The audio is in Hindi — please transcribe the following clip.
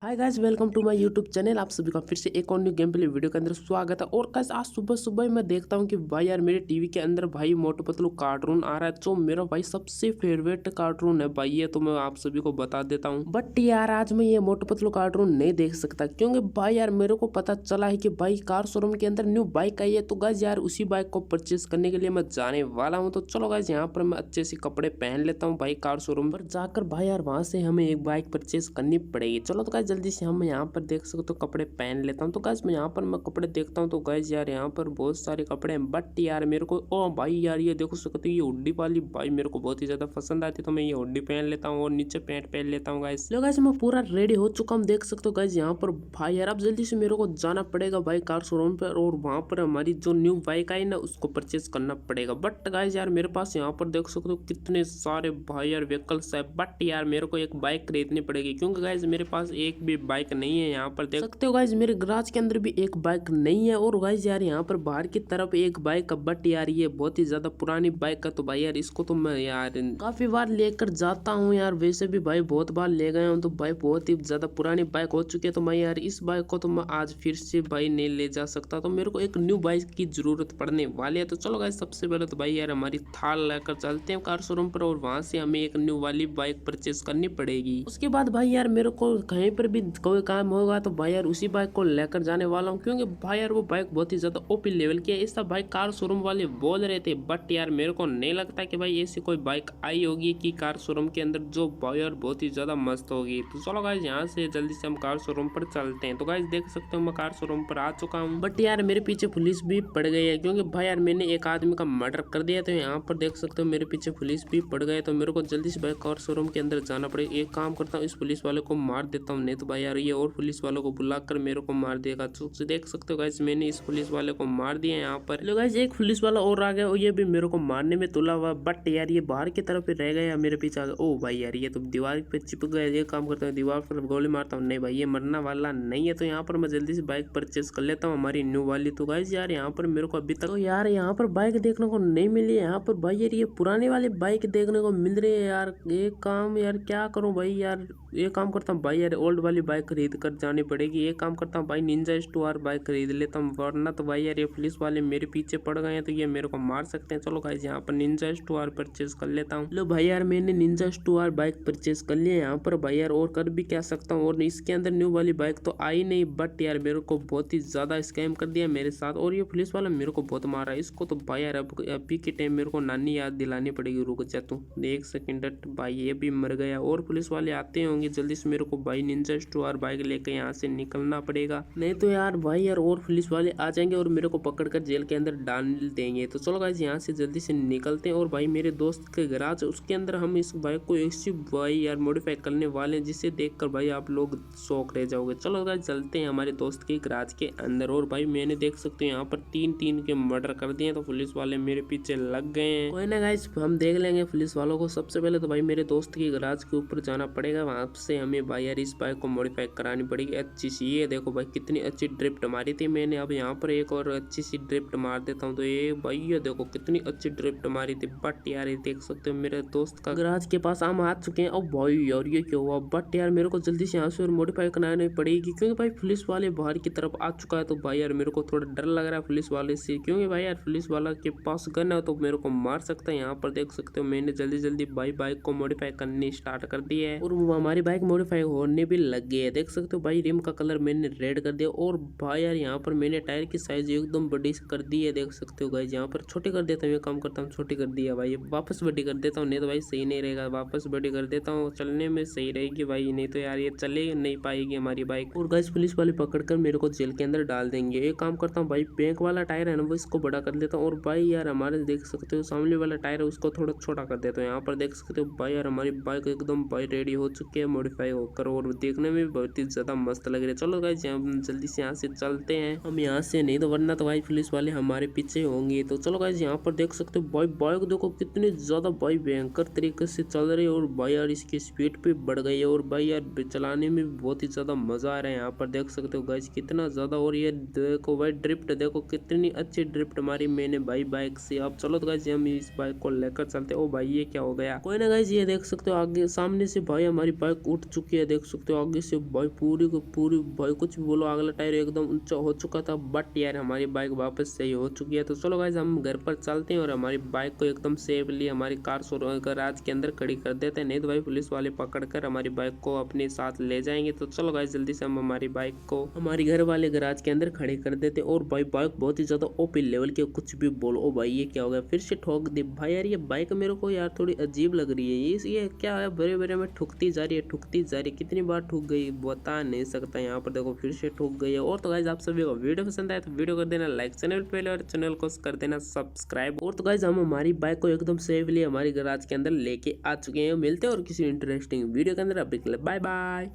Hi guys, welcome to my YouTube channel. आप सभी का फिर से एक और न्यू गेम प्ले वीडियो के अंदर स्वागत है। और गाइस आज सुबह सुबह मैं देखता हूँ कि भाई यार मेरे टीवी के अंदर भाई मोटू पतलू कार्टून आ रहा है, जो मेरा भाई सबसे फेवरेट कार्टून है भाई। ये तो मैं आप सभी को बता देता हूँ, बट यार आज मैं ये मोटू पतलू कार्टून नहीं देख सकता, क्योंकि भाई यार मेरे को पता चला है कि भाई कार शोरूम के अंदर न्यू बाइक आई है। तो गाइस यार उसी बाइक को परचेस करने के लिए मैं जाने वाला हूँ। तो चलो गाइस यहाँ पर मैं अच्छे से कपड़े पहन लेता हूँ भाई, कार शोरूम पर जाकर भाई यार वहां से हमें एक बाइक परचेस करनी पड़ेगी। चलो तो गाइस जल्दी से हम यहाँ पर देख सकते हो कपड़े पहन लेता हूँ। तो गाइस मैं यहाँ पर मैं कपड़े देखता हूँ, तो गाइस यार यहाँ पर बहुत सारे कपड़े हैं, बट यार मेरे को ओ भाई यार ये देखो सकते हो ये हुड्डी वाली भाई मेरे को बहुत ही ज्यादा पसंद आती है। तो मैं ये हुड्डी पहन लेता हूँ और नीचे पैंट पहन लेता हूँ। गाइस लो गाइस मैं पूरा रेडी हो चुका हूँ, देख सकते हो गाइस यहाँ पर भाई यार अब जल्दी से मेरे को जाना पड़ेगा भाई कार शोरूम पर, और वहां पर हमारी जो न्यू बाइक आई ना उसको परचेस करना पड़ेगा। बट गाइस यार मेरे पास यहाँ पर देख सकते हो कितने सारे भाई यार व्हीकल्स है, बट यार मेरे को एक बाइक खरीदनी पड़ेगी, क्योंकि गाइस मेरे पास एक भी बाइक नहीं है। यहाँ पर देख सकते हो गाइस मेरे गराज के अंदर भी एक बाइक नहीं है। और गाइस यार यहाँ पर बाहर की तरफ एक बाइक है, बट यार ये बहुत ही ज्यादा पुरानी बाइक है। तो भाई यार इसको तो मैं यार काफी बार लेकर जाता हूँ यार, वैसे भी भाई बहुत बार ले गए हूँ। तो भाई बहुत ही ज्यादा पुरानी बाइक हो चुकी है, तो मैं यार इस बाइक को तो मैं आज फिर से भाई नहीं ले जा सकता। तो मेरे को एक न्यू बाइक की जरूरत पड़ने वाली है। तो चलो गाइस सबसे पहले तो भाई यार हमारी थार लेकर चलते हैं कार शोरूम पर, और वहां से हमें एक न्यू वाली बाइक परचेस करनी पड़ेगी। उसके बाद भाई यार मेरे को कहीं पर भी कोई काम होगा तो भाई यार उसी बाइक को लेकर जाने वाला हूँ, क्योंकि भाई यार वो बाइक बहुत ही ज्यादा ओपी लेवल की है। ऐसा भाई कार शोरूम वाले बोल रहे थे, बट यार मेरे को नहीं लगता कि भाई ऐसी कोई बाइक आई होगी कि कार शोरूम के अंदर जो भाई यार बहुत ही ज्यादा मस्त होगी। तो चलो गाइस यहाँ से जल्दी से हम कार शोरूम पर चलते हैं। तो गाइस देख सकते हो मैं कार शोरूम पर आ चुका हूँ, बट यार मेरे पीछे पुलिस भी पड़ गई है, क्योंकि भाई यार मैंने एक आदमी का मर्डर कर दिया। तो यहाँ पर देख सकते हो मेरे पीछे पुलिस भी पड़ गए। तो मेरे को जल्दी से भाई कार शोरूम के अंदर जाना पड़ेगा। एक काम करता हूँ इस पुलिस वाले को मार देता हूँ, नहीं तो भाई यार ये और पुलिस वालों को बुलाकर मेरे को मार देगा। तो देख सकते हो गाइस मैंने इस पुलिस वाले को मार दिया। यहाँ पर लो गाइस एक पुलिस वाला और आ गया और ये भी मेरे को मारने में तुला हुआ, बट यार ये बाहर की तरफ ही रह गया, मेरे पीछे आ गया। ओ भाई यार ये तो दीवार पे चिपक गया। ये काम करता हूँ दीवार पर गोली मारता हूँ, नहीं भाई ये मरने वाला नहीं है। तो यहाँ पर मैं जल्दी से बाइक परचेस कर लेता हूँ हमारी न्यू वाली। तो गाइस यार यहाँ पर मेरे को अभी तक तो यार यहाँ पर बाइक देखने को नहीं मिली है। यहाँ पर भाई यार ये पुरानी वाली बाइक देखने को मिल रही है यार। एक काम यार क्या करूँ भाई यार, ये काम करता हूँ भाई यार ओल्ड वाली बाइक खरीद कर जानी पड़ेगी। ये काम करता हूँ भाई निंजा S2R बाइक खरीद लेता हूँ, वरना तो भाई यार ये पुलिस वाले मेरे पीछे पड़ गए हैं तो ये मेरे को मार सकते हैं। चलो गाइस यहाँ पर निंजा S2R परचेस कर लेता हूँ। लो भाई यार मैंने निंजा S2R बाइक परचेस कर लिया यहाँ पर भाई यार, और कर भी क्या सकता हूँ। और इसके अंदर न्यू वाली बाइक तो आई नहीं, बट यार मेरे को बहुत ही ज्यादा स्कैम कर दिया मेरे साथ, और ये पुलिस वाला मेरे को बहुत मारा। इसको तो भाई यार अब अभी के टाइम मेरे को नानी याद दिलानी पड़ेगी। रुक जा तू एक सेकंड, भाई ये भी मर गया। और पुलिस वाले आते होंगे, जल्दी से मेरे को भाई निंजा S2R बाइक लेके यहाँ से निकलना पड़ेगा, नहीं तो यार भाई यार और पुलिस वाले आ जाएंगे और मेरे को पकड़कर जेल के अंदर डाल देंगे। तो चलो गाइस यहाँ से जल्दी से निकलते हैं। और भाई मेरे दोस्त के गराज उसके अंदर हम इस बाइक को ऐसी भाई यार मॉडिफाई करने वाले हैं जिसे देखकर भाई आप लोग शौक रह जाओगे। चलो गाइस चलते हैं हमारे दोस्त के गराज के अंदर। और भाई मैंने देख सकते हो यहाँ पर 3-3 के मर्डर कर दिए, तो पुलिस वाले मेरे पीछे लग गए हैं। कोई ना गाइस हम देख लेंगे पुलिस वालों को। सबसे पहले तो भाई मेरे दोस्त के गराज के ऊपर जाना पड़ेगा, वहां से हमें भाई यार इस बाइक को मॉडिफाई करानी पड़ेगी अच्छी सी। ये देखो भाई कितनी अच्छी ड्रिफ्ट मारी थी मैंने, अब यहाँ पर एक और अच्छी सी ड्रिफ्ट मार देता हूँ। तो ये भाई ये देखो कितनी अच्छी ड्रिफ्ट मारी थी, बट यार ये देख सकते हो मेरे दोस्त का गराज के पास हम आ चुके हैं। अब भाई यार ये क्या हुआ, बट यार मेरे को जल्दी से यहाँ से और मॉडिफाई करानी पड़ेगी, क्योंकि भाई पुलिस वाले बाहर की तरफ आ चुका है। तो भाई यार मेरे को थोड़ा डर लग रहा है पुलिस वाले से, क्योंकि भाई यार पुलिस वाला के पास गन है तो मेरे को मार सकता है। यहाँ पर देख सकते हो मैंने जल्दी जल्दी भाई बाइक को मॉडिफाई करनी स्टार्ट कर दी है, और हमारी बाइक मॉडिफाई होने भी लग गई है। देख सकते हो भाई रिम का कलर मैंने रेड कर दिया, और भाई यार यहाँ पर मैंने टायर की साइज एकदम बड़ी कर दी है। देख सकते हो गाइस यहाँ पर छोटी कर देता हूँ, ये काम करता हूँ छोटी कर दिया भाई, वापस बड़ी कर देता हूँ, नहीं तो भाई सही नहीं रहेगा। वापस बड़ी कर देता हूँ, चलने में सही रहेगी भाई, नहीं तो यार ये चले नहीं पाएगी हमारी बाइक। और गाइस पुलिस वाले पकड़कर मेरे को जेल के अंदर डाल देंगे। एक काम करता हूँ भाई बैंक वाला टायर है ना वो इसको बड़ा कर देता हूँ, और भाई यार हमारे देख सकते हो सामने वाला टायर है उसको थोड़ा छोटा कर देता हूँ। यहाँ पर देख सकते हो भाई यार हमारी बाइक एकदम भाई रेडी हो चुकी है मॉडिफाई होकर, और देखने में भी बहुत ही ज्यादा मस्त लग रही है। चलो गाइस जल्दी से यहाँ से चलते हैं हम यहाँ से, नहीं तो वरना तो भाई पुलिस वाले हमारे पीछे होंगे। तो चलो गाइस यहाँ पर देख सकते हो भाई बाइक देखो कितनी ज्यादा भाई भयंकर तरीके से चल रही है, और भाई यार इसकी स्पीड भी बढ़ गई है, और भाई यार चलाने में भी बहुत ही ज्यादा मजा आ रहा है। यहाँ पर देख सकते हो गाइस कितना ज्यादा, और ये देखो भाई ड्रिफ्ट देखो कितनी अच्छी ड्रिफ्ट मारी मैंने भाई बाइक से। अब चलो तो गाइस हम इस बाइक को लेकर चलते। ओ भाई ये क्या हो गया, कोई ना गाइस ये देख सकते हो आगे सामने से भाई हमारी बाइक बाइक उठ चुकी है, देख सकते हो आगे से भाई पूरी को पूरी। भाई कुछ भी बोलो, अगला टायर एकदम ऊंचा हो चुका था, बट यार हमारी बाइक वापस सही हो चुकी है। तो चलो गाइस हम घर पर चलते हैं और हमारी बाइक को एकदम सेफली हमारी कार गैराज के अंदर खड़ी कर देते हैं, नहीं तो भाई पुलिस वाले पकड़कर हमारी बाइक को अपने साथ ले जाएंगे। तो चलो गाइस जल्दी से हम हमारी बाइक को हमारी घर वाले गैराज के अंदर खड़े कर देते। और भाई बाइक बहुत ही ज्यादा ओपी लेवल के, कुछ भी बोलो। ओ भाई ये क्या हो गया, फिर से ठोक दी भाई। यार ये बाइक मेरे को यार थोड़ी अजीब लग रही है, ये क्या है, बड़े बड़े में ठुकती जा रही है, ठुकती जा रही है। कितनी बार ठुक गई बता नहीं सकता। यहाँ पर देखो फिर से ठुक गई है। और तो गाइस आप सभी को वीडियो पसंद आए तो वीडियो कर देना लाइक, चैनल पहले और चैनल को कर देना सब्सक्राइब। और तो गाइस हम हमारी बाइक को एकदम सेफली हमारी गैराज के अंदर लेके आ चुके हैं। मिलते हैं और किसी इंटरेस्टिंग वीडियो के अंदर, अभी के लिए बाय बाय।